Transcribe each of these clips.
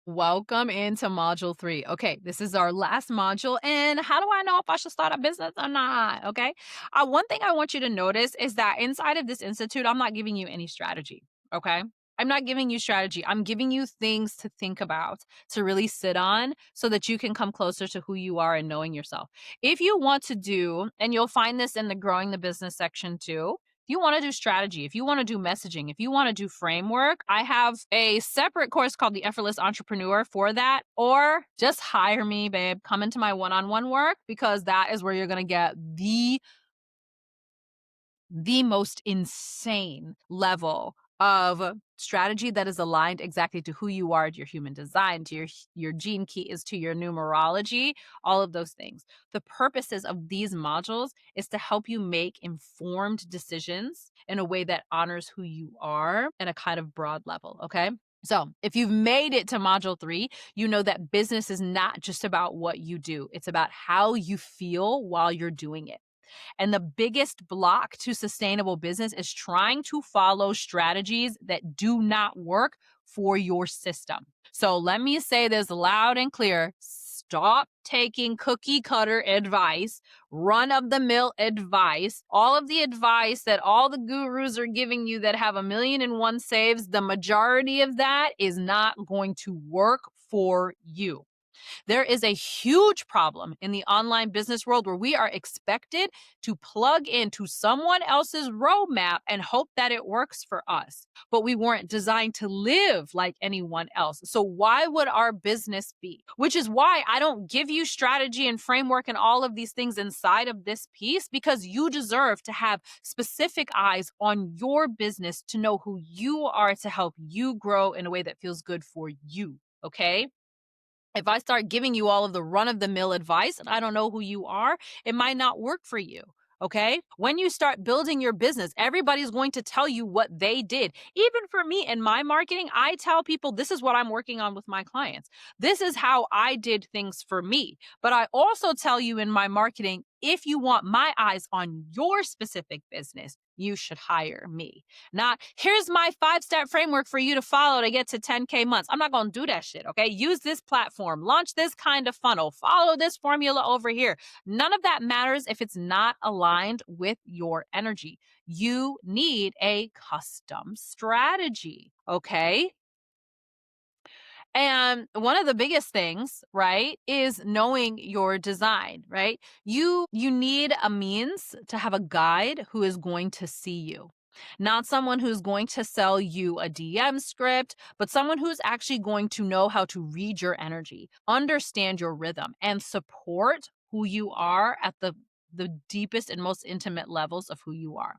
Welcome into module 3. Okay, this is our last module. And how do I know if I should start a business or not? Okay. One thing I want you to notice is that inside of this institute, I'm not giving you any strategy. Okay. I'm not giving you strategy. I'm giving you things to think about, to really sit on so that you can come closer to who you are and knowing yourself. If you want to do, and you'll find this in the growing the business section too, if you want to do strategy, if you want to do messaging, if you want to do framework, I have a separate course called the Effortless Entrepreneur for that. Or just hire me, babe. Come into my one on one work because that is where you're going to get the most insane level of strategy that is aligned exactly to who you are, to your human design, to your gene keys, to your numerology, all of those things. The purposes of these modules is to help you make informed decisions in a way that honors who you are in a kind of broad level, okay? So, if you've made it to module 3, you know that business is not just about what you do. It's about how you feel while you're doing it. And the biggest block to sustainable business is trying to follow strategies that do not work for your system. So let me say this loud and clear. Stop taking cookie cutter advice, run of the mill advice, all of the advice that all the gurus are giving you that have 1,000,001 saves. The majority of that is not going to work for you. There is a huge problem in the online business world where we are expected to plug into someone else's roadmap and hope that it works for us. But we weren't designed to live like anyone else. So why would our business be? Which is why I don't give you strategy and framework and all of these things inside of this piece, because you deserve to have specific eyes on your business to know who you are to help you grow in a way that feels good for you. Okay. If I start giving you all of the run of the mill advice and I don't know who you are, it might not work for you. Okay. When you start building your business, everybody's going to tell you what they did. Even for me in my marketing, I tell people this is what I'm working on with my clients. This is how I did things for me. But I also tell you in my marketing, if you want my eyes on your specific business, you should hire me. Not, here's my 5-step framework for you to follow to get to 10K months. I'm not going to do that shit, okay? Use this platform, launch this kind of funnel, follow this formula over here. None of that matters if it's not aligned with your energy. You need a custom strategy, okay? And one of the biggest things, right, is knowing your design, right? You need a means to have a guide who is going to see you. Not someone who's going to sell you a DM script, but someone who's actually going to know how to read your energy, understand your rhythm, and support who you are at the deepest and most intimate levels of who you are.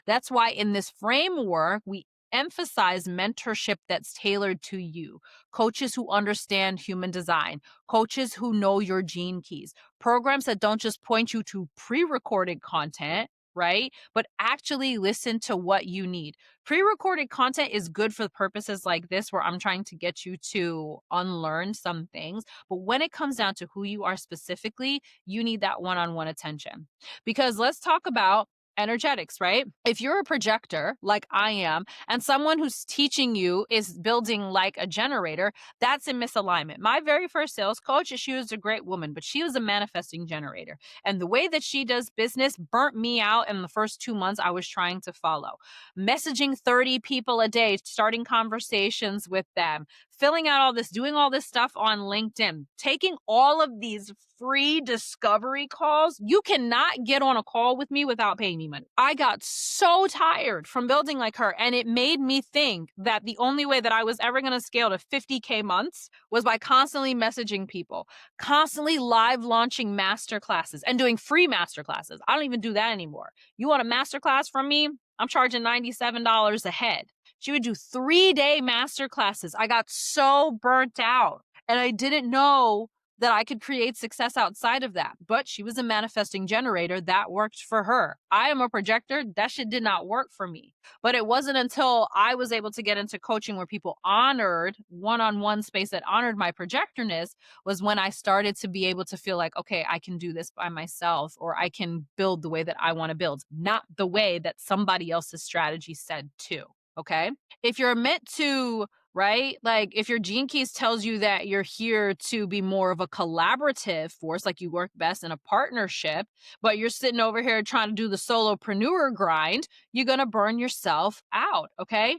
That's why in this framework, we emphasize mentorship that's tailored to you, coaches who understand human design, coaches who know your gene keys, programs that don't just point you to pre recorded content. Right? But actually listen to what you need. Pre recorded content is good for purposes like this, where I'm trying to get you to unlearn some things. But when it comes down to who you are specifically, you need that one on one attention. Because let's talk about energetics, right? If you're a projector like I am, and someone who's teaching you is building like a generator, that's in misalignment. My very first sales coach, she was a great woman, but she was a manifesting generator. And the way that she does business burnt me out in the first 2 months I was trying to follow. Messaging 30 people a day, starting conversations with them, filling out all this, doing all this stuff on LinkedIn, taking all of these free discovery calls. You cannot get on a call with me without paying me money. I got so tired from building like her, and it made me think that the only way that I was ever going to scale to 50K months was by constantly messaging people, constantly live launching master classes and doing free master classes. I don't even do that anymore. You want a master class from me? I'm charging $97 a head. She would do 3-day master classes. I got so burnt out, and I didn't know that I could create success outside of that. But she was a manifesting generator. That worked for her. I am a projector. That shit did not work for me. But it wasn't until I was able to get into coaching where people honored one-on-one space that honored my projectorness was when I started to be able to feel like, okay, I can do this by myself, or I can build the way that I want to build, not the way that somebody else's strategy said to. Okay. If you're meant to, right? Like if your gene keys tells you that you're here to be more of a collaborative force, like you work best in a partnership, but you're sitting over here trying to do the solopreneur grind, you're going to burn yourself out. Okay.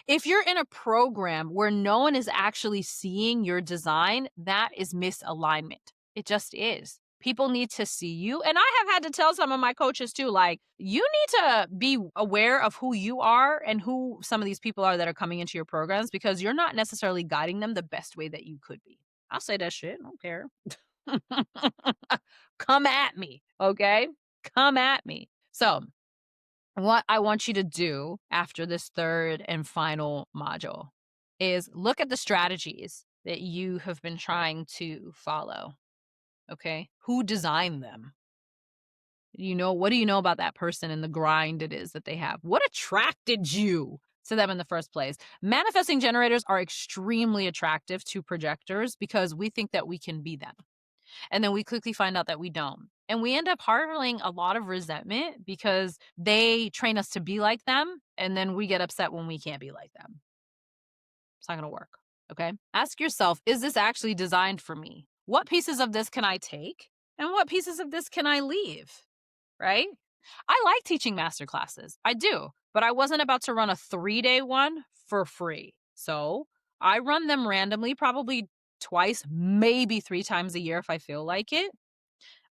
If you're in a program where no one is actually seeing your design, that is misalignment. It just is. People need to see you. And I have had to tell some of my coaches too, like, you need to be aware of who you are and who some of these people are that are coming into your programs because you're not necessarily guiding them the best way that you could be. I'll say that shit. I don't care. Come at me. Okay. Come at me. So, what I want you to do after this third and final module is look at the strategies that you have been trying to follow. Okay. Who designed them? What do you know about that person and the grind it is that they have? What attracted you to them in the first place? Manifesting generators are extremely attractive to projectors because we think that we can be them. And then we quickly find out that we don't. And we end up harboring a lot of resentment because they train us to be like them. And then we get upset when we can't be like them. It's not going to work. Okay. Ask yourself, is this actually designed for me? What pieces of this can I take? And what pieces of this can I leave? Right? I like teaching master classes. I do. But I wasn't about to run a 3-day one for free. So I run them randomly, probably twice, maybe 3 times a year if I feel like it.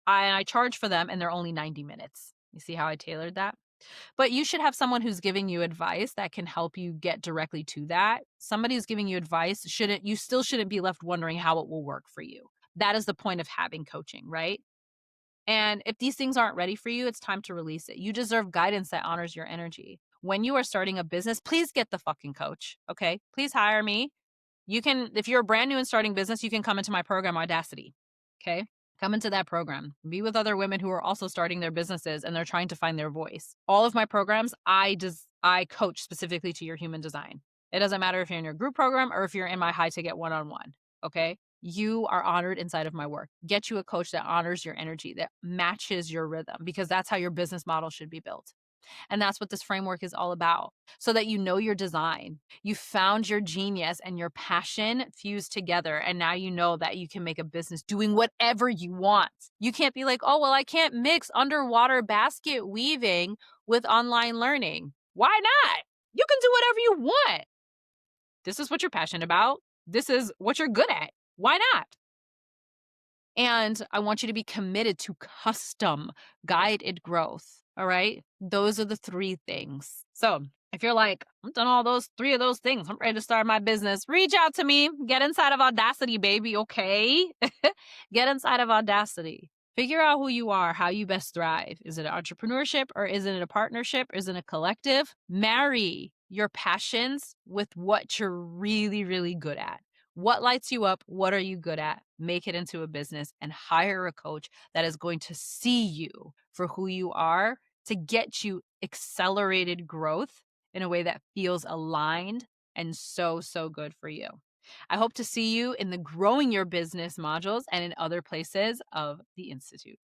I charge for them and they're only 90 minutes. You see how I tailored that? But you should have someone who's giving you advice that can help you get directly to that. Somebody who's giving you advice you still shouldn't be left wondering how it will work for you. That is the point of having coaching, right? And if these things aren't ready for you, it's time to release it. You deserve guidance that honors your energy. When you are starting a business, please get the fucking coach. Okay. Please hire me. If you're brand new and starting business, you can come into my program, Audacity. Okay. Come into that program. Be with other women who are also starting their businesses and they're trying to find their voice. All of my programs, I coach specifically to your human design. It doesn't matter if you're in your group program or if you're in my high ticket one-on-one. Okay. You are honored inside of my work. Get you a coach that honors your energy, that matches your rhythm, because that's how your business model should be built. And that's what this framework is all about. So that you know your design, you found your genius and your passion fused together. And now you know that you can make a business doing whatever you want. You can't be like, oh, well, I can't mix underwater basket weaving with online learning. Why not? You can do whatever you want. This is what you're passionate about. This is what you're good at. Why not? And I want you to be committed to custom guided growth. All right. Those are the 3 things. So if you're like, I've done all those 3 of those things, I'm ready to start my business, reach out to me. Get inside of Audacity, baby. Okay. Get inside of Audacity. Figure out who you are, how you best thrive. Is it entrepreneurship or is it a partnership? Is it a collective? Marry your passions with what you're really, really good at. What lights you up? What are you good at? Make it into a business and hire a coach that is going to see you for who you are to get you accelerated growth in a way that feels aligned and so, so good for you. I hope to see you in the Growing Your Business modules and in other places of the Institute.